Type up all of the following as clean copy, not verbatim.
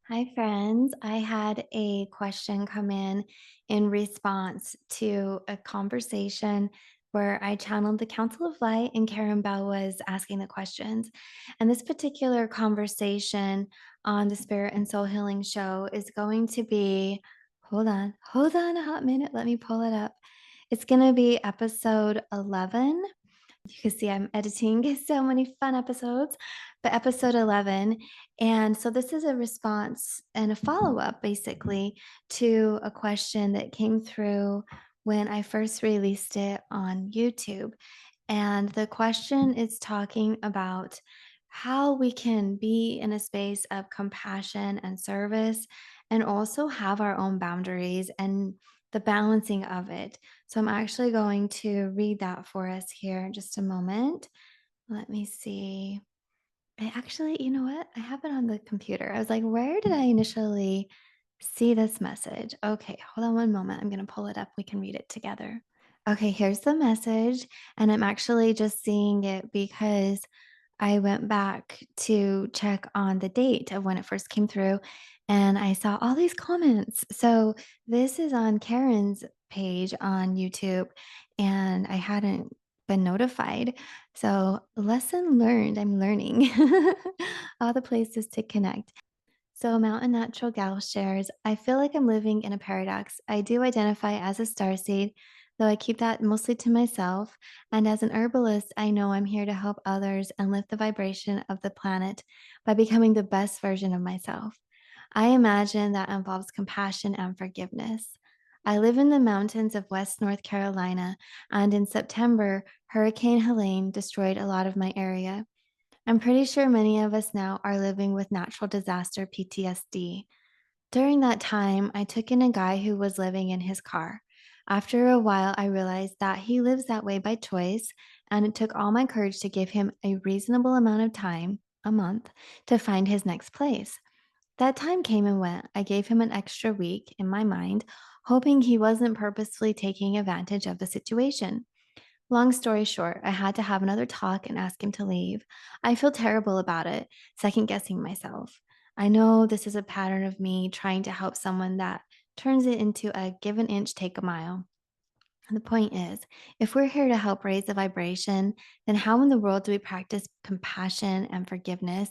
Hi, friends. I had a question come in response to a conversation where I channeled the Council of Light and Karen Bell was asking the questions. And this particular conversation on the Spirit and Soul Healing Show is going to be hold on a hot minute. Let me pull it up. It's going to be episode 11. You can see I'm editing so many fun episodes, but episode 11. And so this is a response and a follow up basically to a question that came through when I first released it on YouTube. And the question is talking about how we can be in a space of compassion and service and also have our own boundaries and the balancing of it. So I'm actually going to read that for us here in just a moment. Let me see. I actually, you know what? I have it on the computer. I was like, where did I initially see this message? Okay, hold on one moment. I'm going to pull it up. We can read it together. Okay, here's the message. And I'm actually just seeing it because I went back to check on the date of when it first came through and I saw all these comments. So this is on Karen's page on YouTube and I hadn't been notified. So, lesson learned, I'm learning all the places to connect. So, Mountain Natural Gal shares, I feel like I'm living in a paradox. I do identify as a starseed, though I keep that mostly to myself. And as an herbalist, I know I'm here to help others and lift the vibration of the planet by becoming the best version of myself. I imagine that involves compassion and forgiveness. I live in the mountains of West North Carolina, and in September, Hurricane Helene destroyed a lot of my area. I'm pretty sure many of us now are living with natural disaster PTSD. During that time, I took in a guy who was living in his car. After a while, I realized that he lives that way by choice, and it took all my courage to give him a reasonable amount of time, a month, to find his next place. That time came and went. I gave him an extra week in my mind, hoping he wasn't purposefully taking advantage of the situation. Long story short, I had to have another talk and ask him to leave. I feel terrible about it, second guessing myself. I know this is a pattern of me trying to help someone that turns it into a give an inch, take a mile. And the point is, if we're here to help raise the vibration, then how in the world do we practice compassion and forgiveness,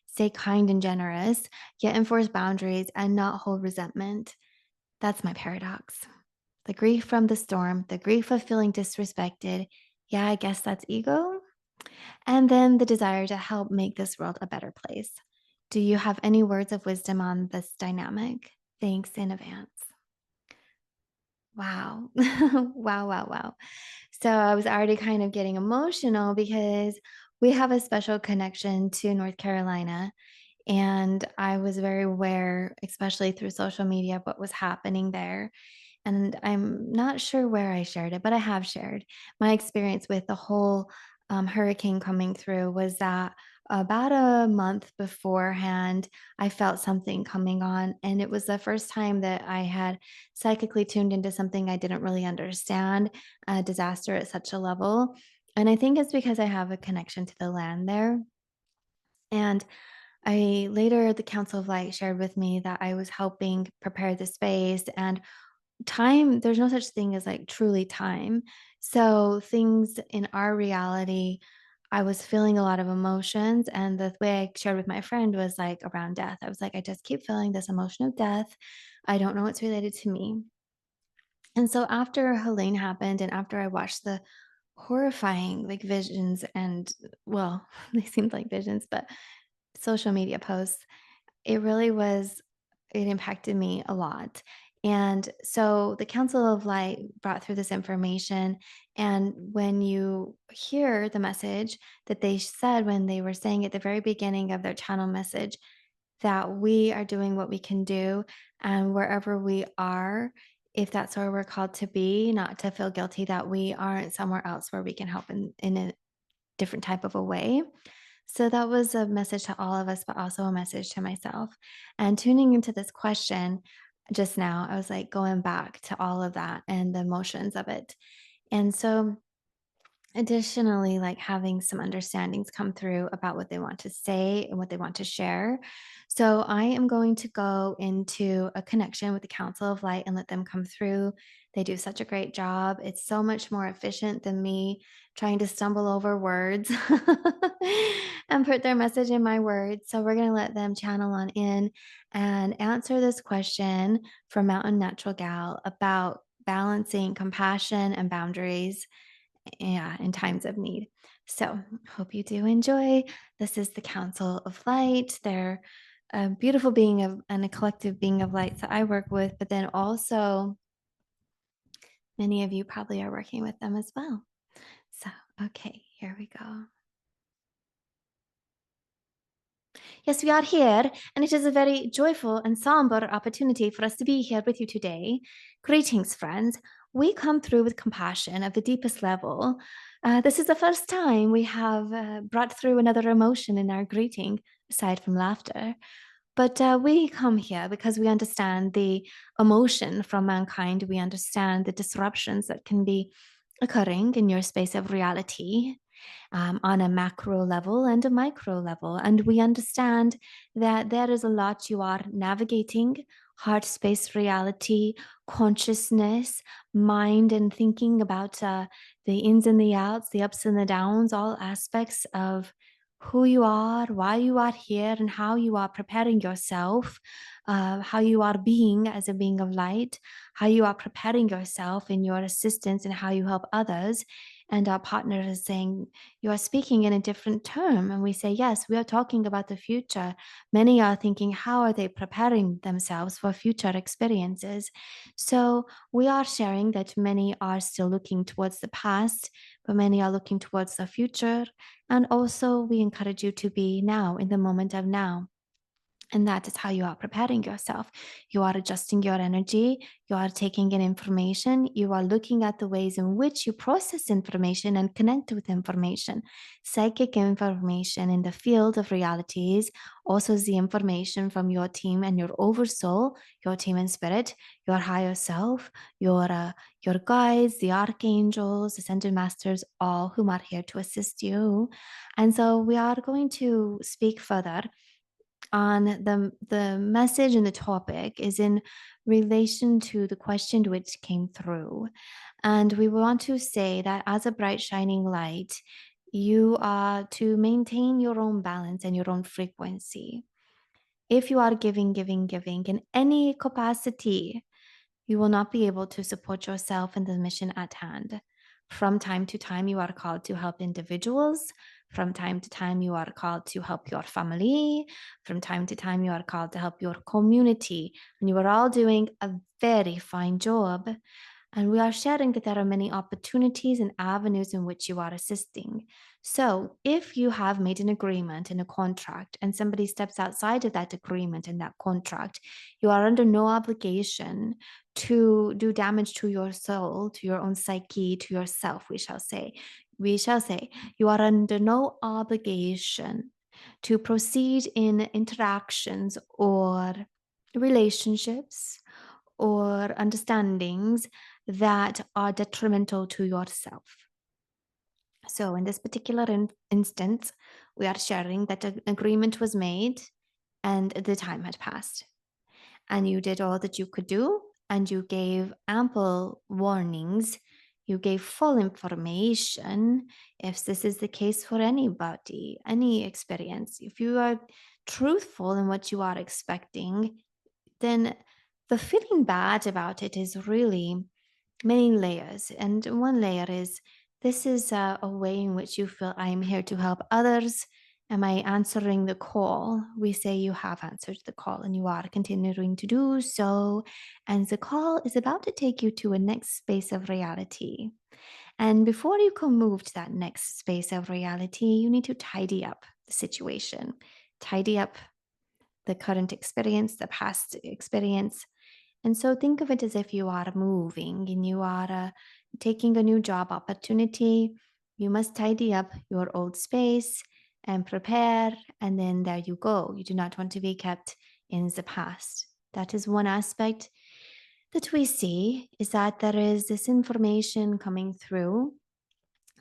stay kind and generous, yet enforce boundaries and not hold resentment? That's my paradox. The grief from the storm, the grief of feeling disrespected. Yeah, I guess that's ego. And then the desire to help make this world a better place. Do you have any words of wisdom on this dynamic? Thanks in advance. Wow. Wow, wow, wow. So I was already kind of getting emotional because we have a special connection to North Carolina. And I was very aware, especially through social media, what was happening there. And I'm not sure where I shared it, but I have shared my experience with the whole hurricane coming through was that about a month beforehand, I felt something coming on. And it was the first time that I had psychically tuned into something I didn't really understand, a disaster at such a level. And I think it's because I have a connection to the land there. And I later, the Council of Light shared with me that I was helping prepare the space and time, there's no such thing as like truly time. So things in our reality, I was feeling a lot of emotions. And the way I shared with my friend was like around death. I was like, I just keep feeling this emotion of death. I don't know what's related to me. And so after Helene happened and after I watched the horrifying like visions and well, they seemed like visions, but social media posts, it really was it impacted me a lot. And so the Council of Light brought through this information. And when you hear the message that they said when they were saying at the very beginning of their channel message, that we are doing what we can do, and wherever we are, if that's where we're called to be, not to feel guilty that we aren't somewhere else where we can help in a different type of a way. So that was a message to all of us, but also a message to myself. And tuning into this question just now, I was like going back to all of that and the emotions of it. And so Additionally, like having some understandings come through about what they want to say and what they want to share. So I am going to go into a connection with the Council of Light and let them come through. They do such a great job. It's so much more efficient than me trying to stumble over words and put their message in my words. So we're going to let them channel on in and answer this question from Mountain Natural Gal about balancing compassion and boundaries, yeah, in times of need. So, hope you do enjoy. This is the Council of Light. They're a beautiful being of and a collective being of light that I work with, but then also many of you probably are working with them as well. So, okay, here we go. Yes, we are here, and it is a very joyful and somber opportunity for us to be here with you today. Greetings, friends. We come through with compassion at the deepest level. This is the first time we have brought through another emotion in our greeting, aside from laughter. But we come here because we understand the emotion from mankind. We understand the disruptions that can be occurring in your space of reality, on a macro level and a micro level. And we understand that there is a lot you are navigating: heart space reality, consciousness, mind, and thinking about the ins and the outs, the ups and the downs, all aspects of who you are, why you are here, and how you are preparing yourself, how you are being as a being of light, how you are preparing yourself in your assistance, and how you help others. And our partner is saying, you are speaking in a different term. And we say, yes, we are talking about the future. Many are thinking, how are they preparing themselves for future experiences? So we are sharing that many are still looking towards the past, but many are looking towards the future. And also, we encourage you to be now, in the moment of now. And that is how you are preparing yourself. You are adjusting your energy. You are taking in information. You are looking at the ways in which you process information and connect with information. Psychic information in the field of realities, also the information from your team and your oversoul, your team and spirit, your higher self, your guides, the archangels, ascended masters, all whom are here to assist you. And so we are going to speak further on the message and the topic is in relation to the question which came through. And we want to say that as a bright shining light, you are to maintain your own balance and your own frequency. If you are giving in any capacity, you will not be able to support yourself and the mission at hand. From time to time, you are called to help individuals. From time to time, you are called to help your family. From time to time, you are called to help your community. And you are all doing a very fine job. And we are sharing that there are many opportunities and avenues in which you are assisting. So, if you have made an agreement and a contract, and somebody steps outside of that agreement and that contract, you are under no obligation to do damage to your soul, to your own psyche, to yourself, we shall say. We shall say, you are under no obligation to proceed in interactions or relationships or understandings that are detrimental to yourself. So, in this particular instance, we are sharing that an agreement was made and the time had passed. And you did all that you could do, and you gave ample warnings. You gave full information. If this is the case for anybody, any experience, if you are truthful in what you are expecting, then the feeling bad about it is really many layers. And one layer is, this is a way in which you feel I am here to help others. Am I answering the call? We say you have answered the call and you are continuing to do so. And the call is about to take you to a next space of reality. And before you can move to that next space of reality, you need to tidy up the situation, tidy up the current experience, the past experience. And so think of it as if you are moving and you are taking a new job opportunity. You must tidy up your old space and prepare, and then there you go. You do not want to be kept in the past. That is one aspect that we see, is that there is this information coming through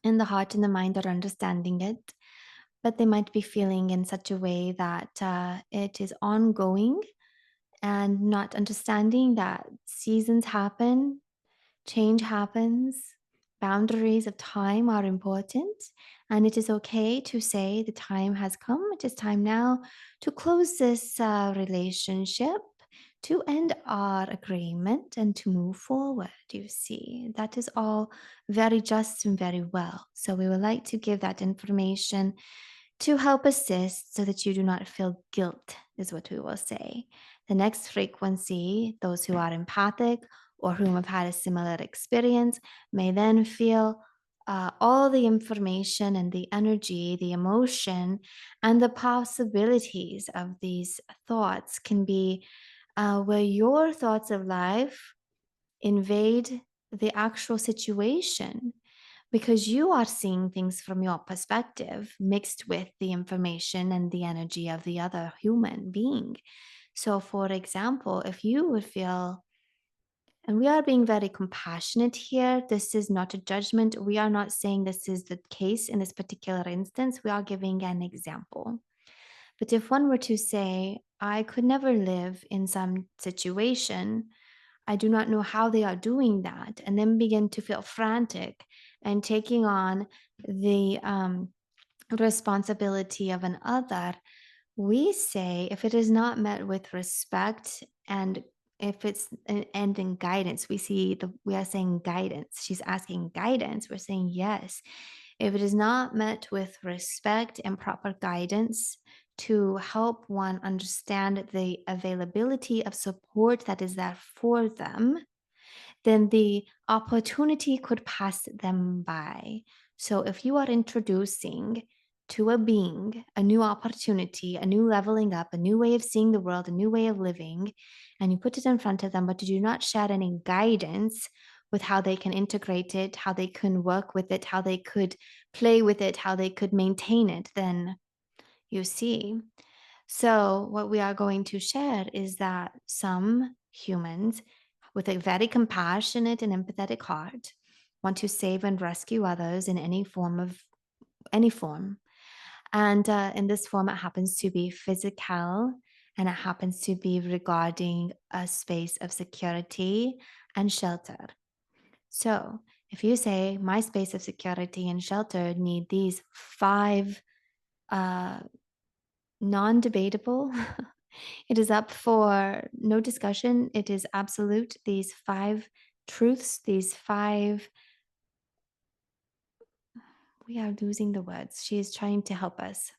and the heart and the mind are understanding it, but they might be feeling in such a way that it is ongoing and not understanding that seasons happen, change happens, boundaries of time are important, and it is okay to say the time has come. It is time now to close this relationship, to end our agreement, and to move forward. You see, that is all very just and very well. So, we would like to give that information to help assist so that you do not feel guilt, is what we will say. The next frequency, those who are empathic or whom have had a similar experience, may then feel all the information and the energy, the emotion, and the possibilities of these thoughts can be where your thoughts of life invade the actual situation because you are seeing things from your perspective mixed with the information and the energy of the other human being. So, for example, if you would feel, and we are being very compassionate here, this is not a judgment. We are not saying this is the case in this particular instance. We are giving an example. But if one were to say, I could never live in some situation, I do not know how they are doing that, and then begin to feel frantic and taking on the responsibility of an other, we say if it is not met with respect and if it's an end in guidance, we are saying guidance. She's asking guidance. We're saying yes. If it is not met with respect and proper guidance to help one understand the availability of support that is there for them, then the opportunity could pass them by. So if you are introducing to a being a new opportunity, a new leveling up, a new way of seeing the world, a new way of living, and you put it in front of them, but you do not share any guidance with how they can integrate it, how they can work with it, how they could play with it, how they could maintain it, then you see. So, what we are going to share is that some humans with a very compassionate and empathetic heart want to save and rescue others in any form. And in this form, it happens to be physical and it happens to be regarding a space of security and shelter. So, if you say, my space of security and shelter need these five uh, non debatable. It is up for no discussion. It is absolute. These five truths, these five, we are losing the words. She is trying to help us.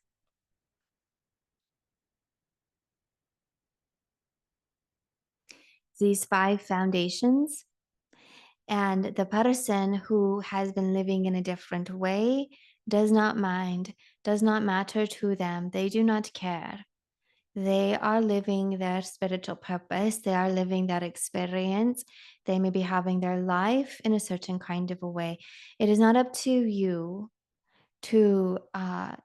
These five foundations. And the person who has been living in a different way does not mind, does not matter to them. They do not care. They are living their spiritual purpose. They are living that experience. They may be having their life in a certain kind of a way. It is not up to you to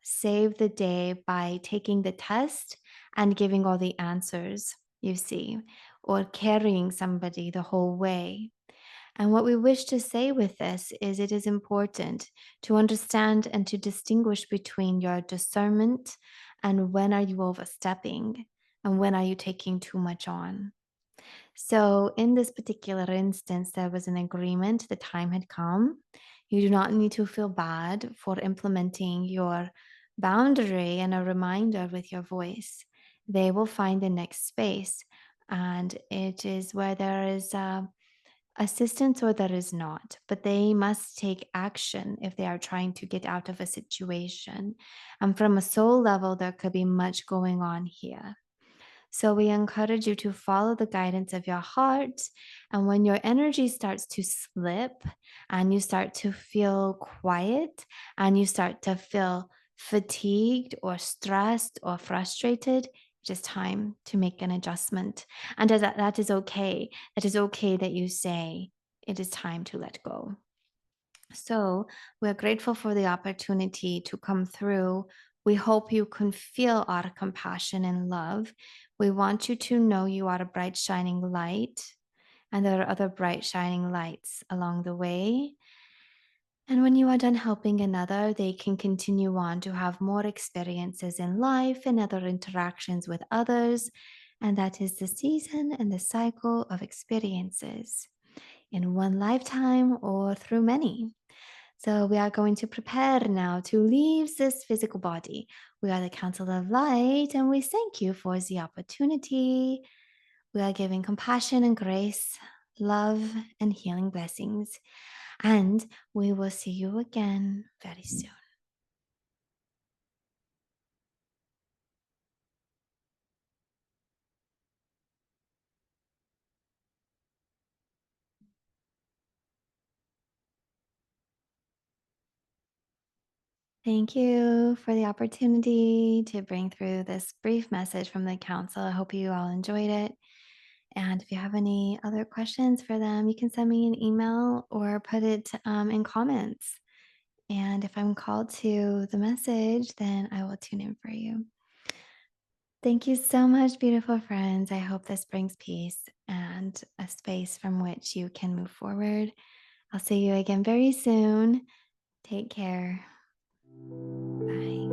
save the day by taking the test and giving all the answers, you see, or carrying somebody the whole way. And what we wish to say with this is it is important to understand and to distinguish between your discernment and when are you overstepping and when are you taking too much on. So, in this particular instance, there was an agreement, the time had come. You do not need to feel bad for implementing your boundary and a reminder with your voice. They will find the next space. And it is where there is assistance or there is not, but they must take action if they are trying to get out of a situation. And from a soul level, there could be much going on here. So we encourage you to follow the guidance of your heart. And when your energy starts to slip and you start to feel quiet and you start to feel fatigued or stressed or frustrated, it is time to make an adjustment. And that is okay. It is okay that you say it is time to let go. So we're grateful for the opportunity to come through. We hope you can feel our compassion and love. We want you to know you are a bright, shining light, and there are other bright, shining lights along the way. And when you are done helping another, they can continue on to have more experiences in life and other interactions with others. And that is the season and the cycle of experiences in one lifetime or through many. So, we are going to prepare now to leave this physical body. We are the Council of Light, and we thank you for the opportunity. We are giving compassion and grace, love and healing blessings. And we will see you again very soon. Thank you for the opportunity to bring through this brief message from the council. I hope you all enjoyed it. And if you have any other questions for them, you can send me an email or put it in comments. And if I'm called to the message, then I will tune in for you. Thank you so much, beautiful friends. I hope this brings peace and a space from which you can move forward. I'll see you again very soon. Take care. Bye.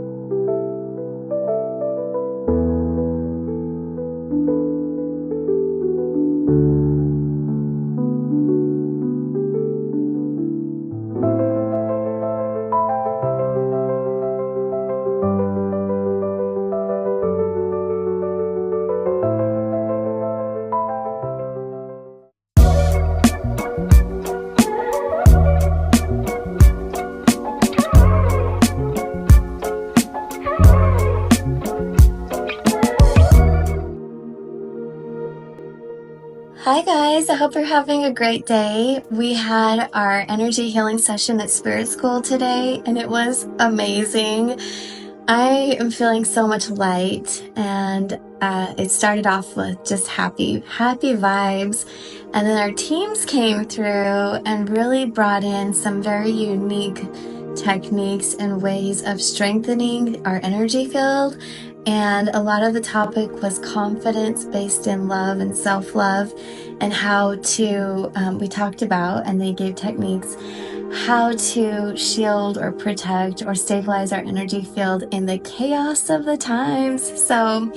Hi guys, I hope you're having a great day. We had our energy healing session at Spirit School today and it was amazing. I am feeling so much light and it started off with just happy vibes. And then our teams came through and really brought in some very unique techniques and ways of strengthening our energy field. And a lot of the topic was confidence based in love and self-love, and how to, we talked about, and they gave techniques, how to shield or protect or stabilize our energy field in the chaos of the times. So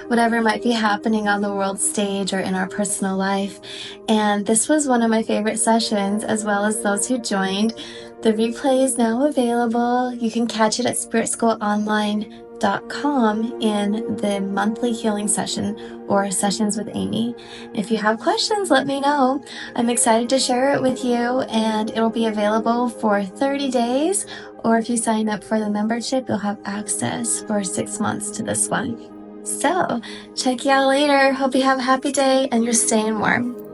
whatever might be happening on the world stage or in our personal life. And this was one of my favorite sessions, as well as those who joined. The replay is now available. You can catch it at spiritschoolonline.com in the monthly healing session or sessions with Amy. If you have questions, let me know. I'm excited to share it with you, and it'll be available for 30 days. Or if you sign up for the membership, you'll have access for 6 months to this one. So check you out later. Hope you have a happy day and you're staying warm.